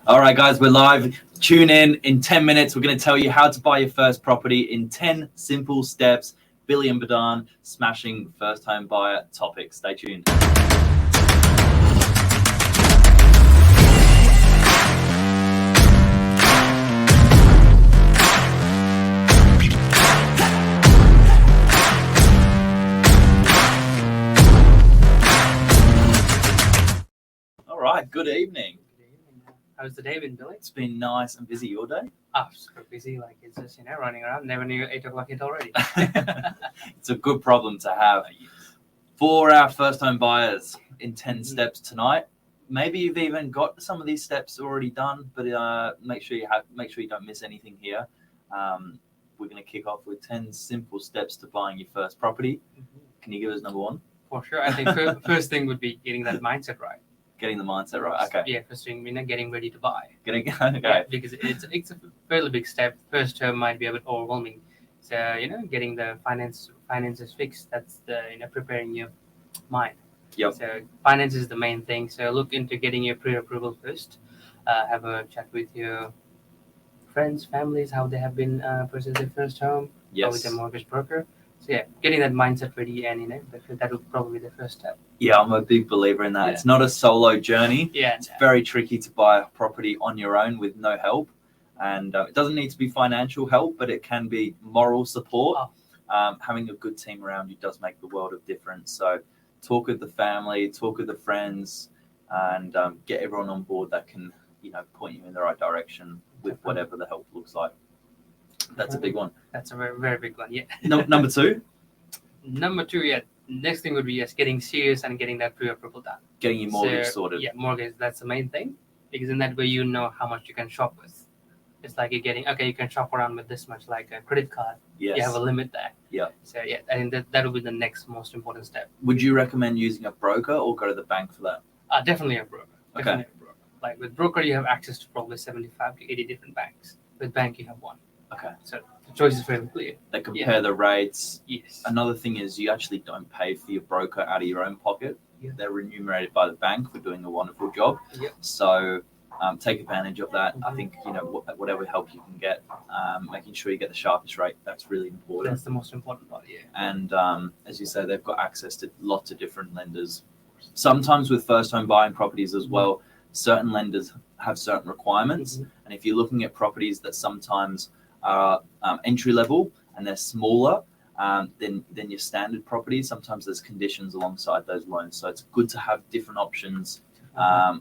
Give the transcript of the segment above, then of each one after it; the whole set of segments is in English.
All right, guys, we're live. Tune in 10 minutes. We're going to tell you how to buy your first property in 10 simple steps. Billy and Badan smashing first home buyer topics. Stay tuned. All right, good evening. How's the day been, Billy? It's been nice and busy. Your day? Oh, super busy. Like, it's just, running around. Never knew 8 o'clock hit already. It's a good problem to have. For our first home buyers in 10 steps tonight. Maybe you've even got some of these steps already done, but make sure you don't miss anything here. We're going to kick off with 10 simple steps to buying your first property. Can you give us number one? For sure. I think first thing would be getting that mindset right. Getting the mindset right. Okay. Yeah, first thing, getting ready to buy. Okay. Yeah, because it's a fairly big step. First term might be a bit overwhelming. So, getting the finances fixed, that's the, preparing your mind. Yep. So finance is the main thing. So look into getting your pre-approval first. Have a chat with your friends, families, how they have been purchasing their first home. Yes. Or with a mortgage broker. So yeah, getting that mindset ready, and that would probably be the first step. Yeah, I'm a big believer in that. Yeah. It's not a solo journey. Yeah, it's very tricky to buy a property on your own with no help, and it doesn't need to be financial help, but it can be moral support. Having a good team around you does make the world of difference. So talk with the family, talk with the friends, and get everyone on board that can point you in the right direction with whatever the help looks like. That's a big one. That's a very, very big one, yeah. Number two? Number two, yeah. Next thing would be getting serious and getting that pre-approval done. Getting your mortgage sorted. Yeah, mortgage, that's the main thing. Because in that way, you know how much you can shop with. It's like you're getting, you can shop around with this much, like a credit card. Yes. You have a limit there. Yeah. So yeah, I think that will be the next most important step. Would you recommend using a broker or go to the bank for that? Definitely a broker. Okay. Like with broker, you have access to probably 75 to 80 different banks. With bank, you have one. Okay. So the choice is fairly clear. They compare the rates. Yes. Another thing is you actually don't pay for your broker out of your own pocket. Yeah. They're remunerated by the bank for doing a wonderful job. Yep. So take advantage of that. I think, whatever help you can get, making sure you get the sharpest rate, that's really important. That's the most important part, yeah. And as you say, they've got access to lots of different lenders. Sometimes with first home buying properties as well, certain lenders have certain requirements. And if you're looking at properties that sometimes are entry level and they're smaller than your standard properties, sometimes there's conditions alongside those loans. So it's good to have different options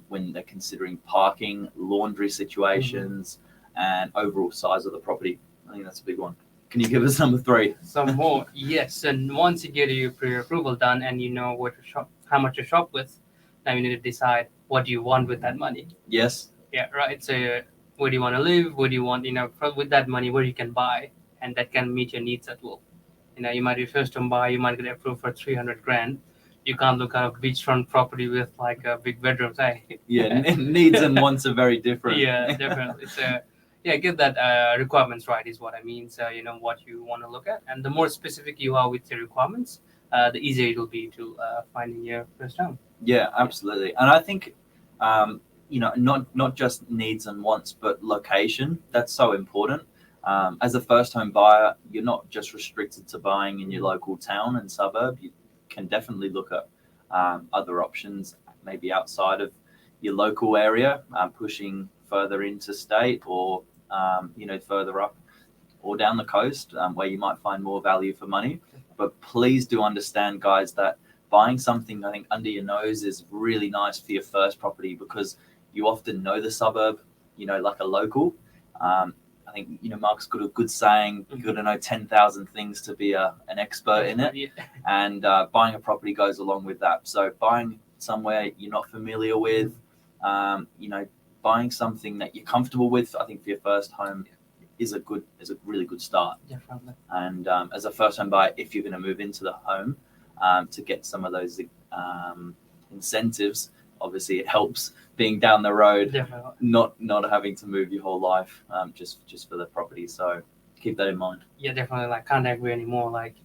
when they're considering parking, laundry situations, and overall size of the property. I think that's a big one. Can you give us number three? Some more, yes. And once you get your pre-approval done and you know what to shop, how much to shop with, now you need to decide what do you want with that money. Yes. Yeah, right. So where do you want to live? What do you want, with that money, where you can buy, and that can meet your needs at will. You might be first home buyer, you might get approved for 300 grand. You can't look at a beachfront property with like a big bedroom. Yeah, needs and wants are very different. Yeah, definitely. So get that requirements right is what I mean. So what you want to look at, and the more specific you are with your requirements, the easier it will be to finding your first home. Yeah, absolutely. And I think not just needs and wants, but location. That's so important. As a first home buyer, you're not just restricted to buying in your local town and suburb. You can definitely look at other options, maybe outside of your local area, pushing further into state or further up or down the coast, where you might find more value for money. But please do understand, guys, that buying something, I think, under your nose is really nice for your first property because you often know the suburb, like a local. I think, Mark's got a good saying, you've got to know 10,000 things to be an expert in it. Yeah. And buying a property goes along with that. So buying somewhere you're not familiar with, buying something that you're comfortable with, I think for your first home is a really good start. Definitely. And as a first home buyer, if you're going to move into the home, to get some of those incentives, obviously it helps being down the road. Definitely. not having to move your whole life just for the property. So keep that in mind. Yeah, definitely. Like, can't agree anymore. Like,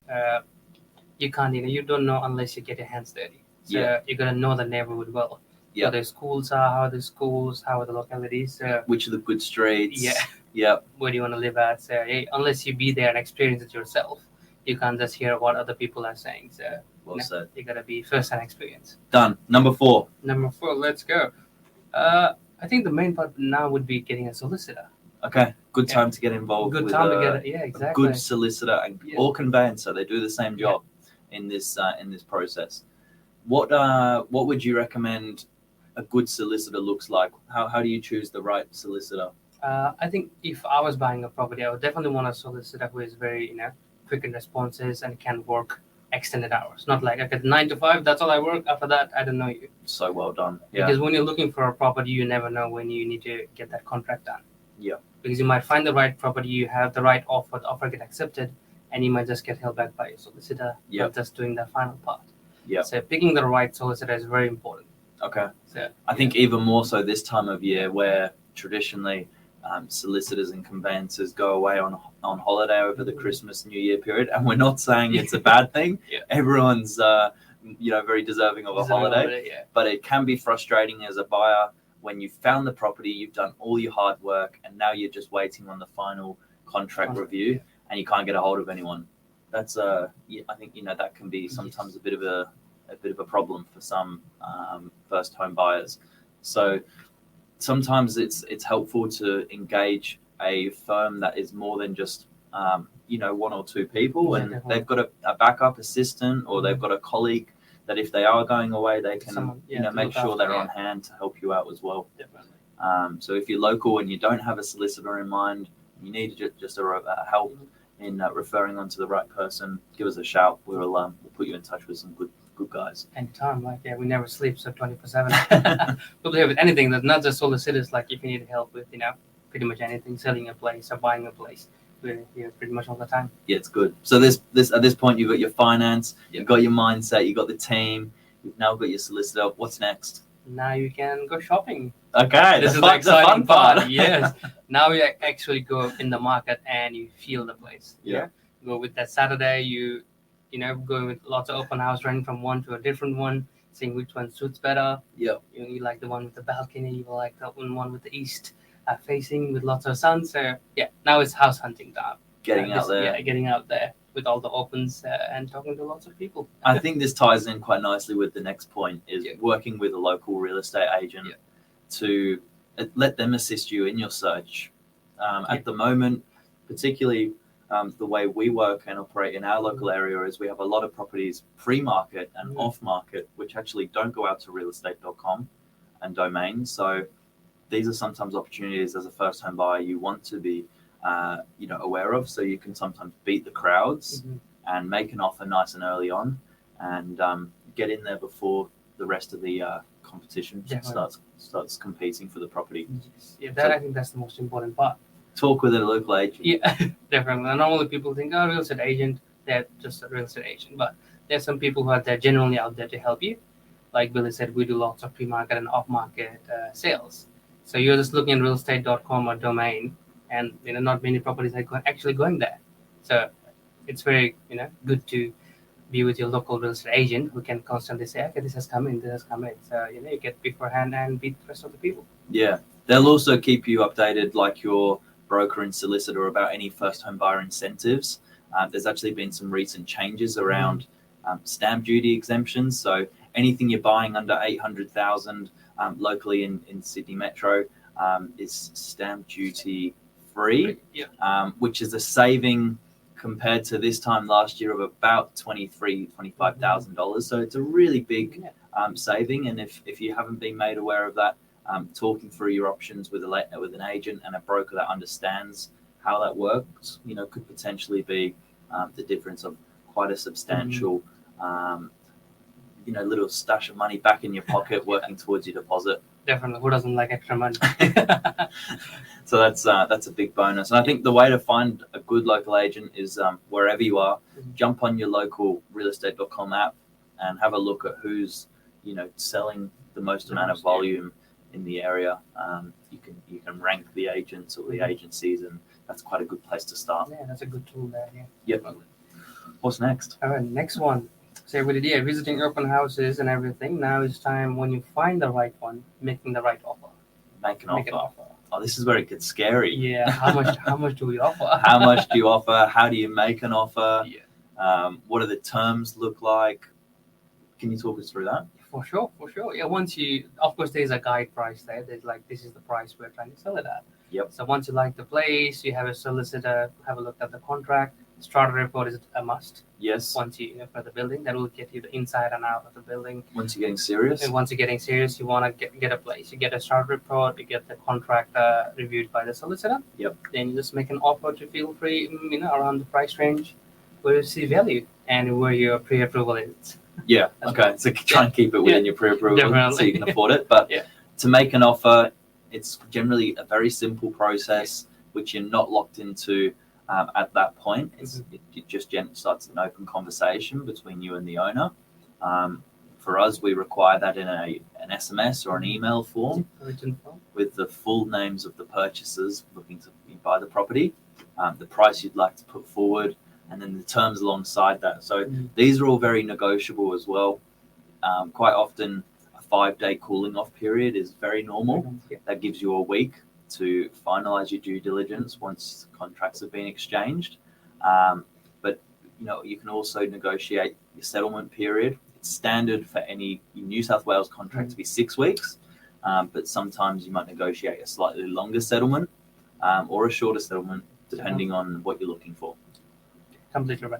you can't, you don't know unless you get your hands dirty. So you gotta know the neighborhood well. Yeah. Where the schools are, how are the schools, how are the localities. Which are the good streets? Yeah. Yeah. Where do you want to live at? So unless you be there and experience it yourself, you can't just hear what other people are saying. So Well said. you gotta be first-hand experience. Done. Number 4. Number 4, let's go. I think the main part now would be getting a solicitor. Okay. Good time to get involved Good with time to get it. a Exactly. good solicitor or conveyancer. They do the same job in this process. What would you recommend a good solicitor looks like? How do you choose the right solicitor? I think if I was buying a property, I would definitely want a solicitor who is very, quick in responses and can work extended hours. Not like, okay, 9 to 5, that's all I work. After that, I don't know you. So well done. Yeah. Because when you're looking for a property, you never know when you need to get that contract done. Yeah. Because you might find the right property, you have the right offer, the offer get accepted, and you might just get held back by your solicitor, not just doing that final part. Yeah. So picking the right solicitor is very important. Okay. So I think even more so this time of year, where traditionally solicitors and conveyancers go away on holiday over the Christmas New Year period, and we're not saying it's a bad thing. Everyone's very deserving of a holiday, but it can be frustrating as a buyer when you've found the property, you've done all your hard work, and now you're just waiting on the final contract review, and you can't get a hold of anyone. That's I think that can be sometimes a bit of a problem for some first home buyers. So sometimes it's helpful to engage a firm that is more than just 1 or 2 people, and they've got a backup assistant, or they've got a colleague that if they are going away, they can make sure they're on hand to help you out as well. Definitely. So if you're local and you don't have a solicitor in mind, you need just a help in referring on to the right person, give us a shout. We'll put you in touch with some good guys. Anytime, we never sleep, so 24/7. We'll be with anything that's not just solicitors. Like if you need help with pretty much anything, selling a place or buying a place, we're here pretty much all the time. Yeah, it's good. So this at this point, you've got your finance, you've got your mindset, you've got the team, you've now got your solicitor. What's next? Now you can go shopping. Okay, this is the exciting part. Yes. Now you actually go in the market and you feel the place. Yeah. Go with that Saturday. You going with lots of open house, running from one to a different one, seeing which one suits better. Yeah. You like the one with the balcony. You like the one with the east facing with lots of sun. So now it's house hunting time. Getting out there. Yeah, getting out there with all the opens and talking to lots of people. I think this ties in quite nicely with the next point, is working with a local real estate agent to let them assist you in your search. At the moment, particularly the way we work and operate in our local area is we have a lot of properties pre-market and off-market, which actually don't go out to realestate.com and domains. So these are sometimes opportunities as a first home buyer you want to be aware of, so you can sometimes beat the crowds and make an offer nice and early on, and get in there before the rest of the competition starts competing for the property. I think that's the most important part. Talk with a local agent. Yeah, definitely. And normally people think, real estate agent, they're just a real estate agent, but there's some people who are there genuinely out there to help you. Like Billy said, we do lots of pre-market and off-market sales. So you're just looking at realestate.com or domain, and not many properties are actually going there. So it's very good to be with your local real estate agent who can constantly say, okay, this has come in. So you get beforehand and beat the rest of the people. Yeah, they'll also keep you updated, like your broker and solicitor, about any first home buyer incentives. There's actually been some recent changes around stamp duty exemptions. So anything you're buying under 800,000 locally in Sydney Metro is stamp duty free, which is a saving compared to this time last year of about $25,000. So it's a really big saving. And if you haven't been made aware of that, talking through your options with an agent and a broker that understands how that works, could potentially be the difference of quite a substantial little stash of money back in your pocket working towards your deposit. Definitely. Who doesn't like extra money? So that's a big bonus. And I think the way to find a good local agent is wherever you are, jump on your local realestate.com app and have a look at who's selling the most amount of volume in the area. You can rank the agents or the agencies, and that's quite a good place to start. Yeah, that's a good tool there. Yep. What's next? All right, next one. So we did, visiting open houses and everything. Now it's time when you find the right one, making the right offer. Make an Make an offer. offer. Oh, this is where it gets scary. Yeah. How much do we offer? How much do you offer? How do you make an offer? Yeah. What do the terms look like? Can you talk us through that? For sure. Yeah, once you, of course, there's a guide price there. There's like, this is the price we're trying to sell it at. Yep. So once you like the place, you have a solicitor, have a look at the contract. Starter report is a must. Yes. Once you for the building, that will get you the inside and out of the building. Once you're getting serious. And once you're getting serious, you want to get a place. You get a starter report, you get the contract reviewed by the solicitor. Yep. Then you just make an offer to feel free, around the price range where you see value and where your pre-approval is. Yeah. Okay. So try and keep it within your pre-approval Definitely. so you can afford it. But Yeah. to make an offer, it's generally a very simple process, which you're not locked into at that point. It just starts an open conversation between you and the owner. For us, we require that in an SMS or an email form with the full names of the purchasers looking to buy the property, the price you'd like to put forward, and then the terms alongside that. So these are all very negotiable as well. Quite often, a 5-day cooling off period is very normal. That gives you a week to finalize your due diligence once contracts have been exchanged. But you can also negotiate your settlement period. It's standard for any New South Wales contract to be 6 weeks, but sometimes you might negotiate a slightly longer settlement or a shorter settlement depending on what you're looking for. Completely right.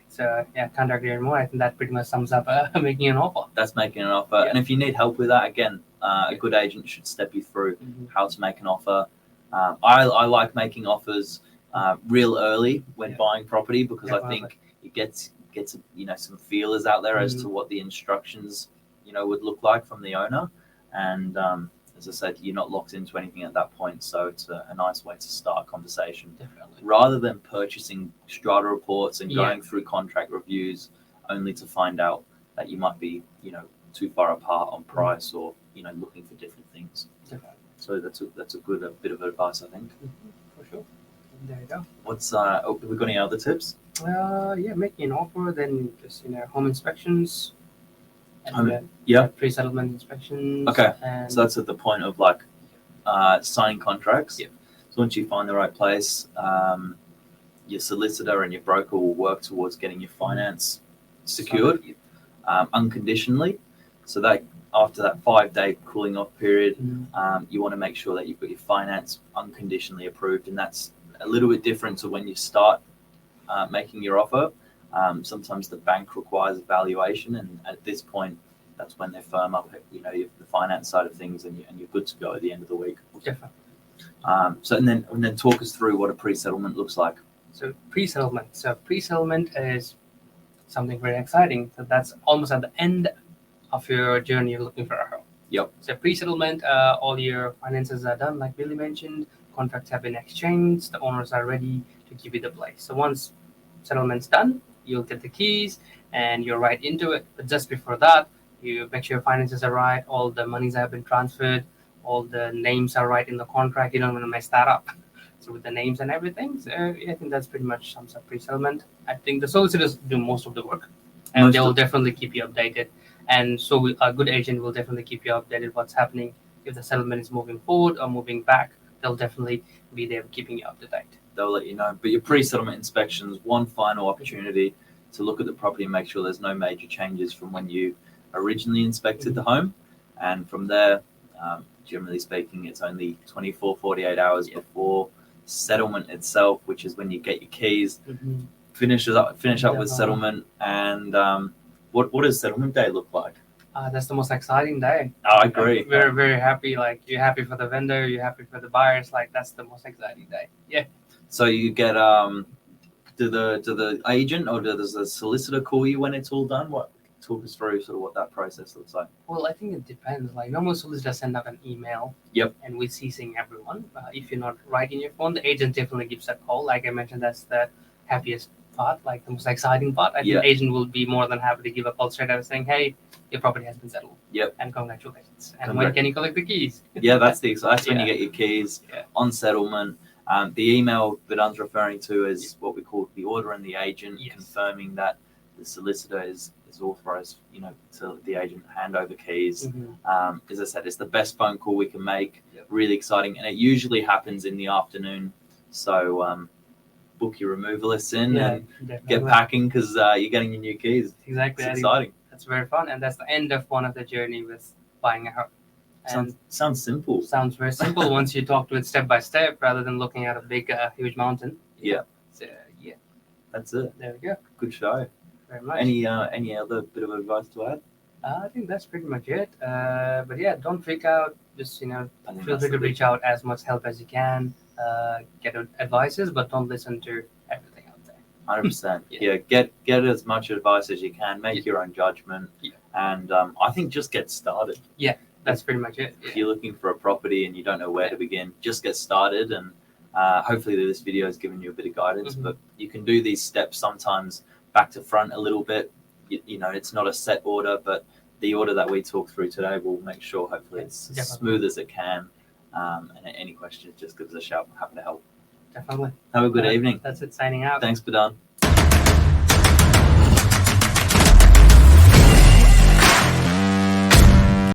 So contact you more. I think that pretty much sums up making an offer. That's making an offer. And if you need help with that, again, a good agent should step you through how to make an offer. I like making offers real early when buying property because Definitely. I think it gets some feelers out there as to what the instructions would look like from the owner. And as I said, you're not locked into anything at that point, so it's a nice way to start a conversation. Definitely. Rather than purchasing strata reports and going through contract reviews only to find out that you might be too far apart on price or looking for different things. Definitely. So that's a good bit of advice, I think. For sure. There you go. What's have we got any other tips? Making an offer, then just home inspections. And, pre-settlement inspections. Okay. And So that's at the point of signing contracts. Yep. So once you find the right place, your solicitor and your broker will work towards getting your finance secured unconditionally. So that after that 5-day cooling off period, you want to make sure that you've got your finance unconditionally approved, and that's a little bit different to when you start making your offer. Sometimes the bank requires a valuation, and at this point, that's when they firm up, the finance side of things, and you're good to go at the end of the week. Definitely. So and then talk us through what a pre-settlement looks like. So pre-settlement. So pre-settlement is something very exciting. So that's almost at the end of your journey. You're looking for a home. Yep. So pre-settlement, all your finances are done, like Billy mentioned. Contracts have been exchanged. The owners are ready to give you the place. So once settlement's done, you'll get the keys and you're right into it. But just before that, you make sure your finances are right, all the monies have been transferred, all the names are right in the contract. You don't want to mess that up. So with the names and everything, so I think that's pretty much sums up pre-settlement. I think the solicitors do most of the work, and they will definitely keep you updated. And so a good agent will definitely keep you updated what's happening. If the settlement is moving forward or moving back, they'll definitely be there keeping you up to date. They'll let you know. But your pre-settlement inspections, one final opportunity to look at the property and make sure there's no major changes from when you originally inspected the home. And from there, generally speaking, it's only 24, 48 hours before settlement itself, which is when you get your keys, finish up with settlement. And what does settlement day look like? That's the most exciting day. I agree. Very, very happy. Like, you're happy for the vendor, you're happy for the buyers. Like, that's the most exciting day. Yeah. So you get do the agent or does the solicitor call you when it's all done? Talk us through sort of what that process looks like. Well, I think it depends. Like, normal solicitors send out an email. Yep. And we're CCing everyone. If you're not writing your phone, the agent definitely gives a call. Like I mentioned, that's the happiest part, like the most exciting part. I think the agent will be more than happy to give a call straight out saying, "Hey, your property has been settled." Yep. And congratulations. And when can you collect the keys? Yeah, that's when you get your keys on settlement. The email that I'm referring to is what we call the order and the agent, confirming that the solicitor is authorized, to the agent hand over keys. As I said, it's the best phone call we can make. Yep. Really exciting, and it usually happens in the afternoon. So book your removalists in and definitely. get packing, because you're getting your new keys. Exactly. It's exciting. That's very fun, and that's the end of one of the journey with buying a house. And Sounds simple. sounds very simple once you talk to it step by step rather than looking at a big, huge mountain. Yeah. So, That's it. there we go. Good show. Very much. Any other bit of advice to add? I think that's pretty much it. But yeah, don't freak out. Just I think feel that's free to the big reach out as much help as you can. Get advices, but don't listen to everything out there. 100%. Yeah. Get as much advice as you can. Make your own judgment. Yeah. And I think just get started. That's pretty much it. If you're looking for a property and you don't know where to begin, just get started. And hopefully this video has given you a bit of guidance. But you can do these steps sometimes back to front a little bit. It's not a set order, but the order that we talk through today will make sure hopefully it's as smooth as it can. And any questions, just give us a shout. I'm happy to help. Definitely. Have a good evening. That's it. Signing out. Thanks, Badan.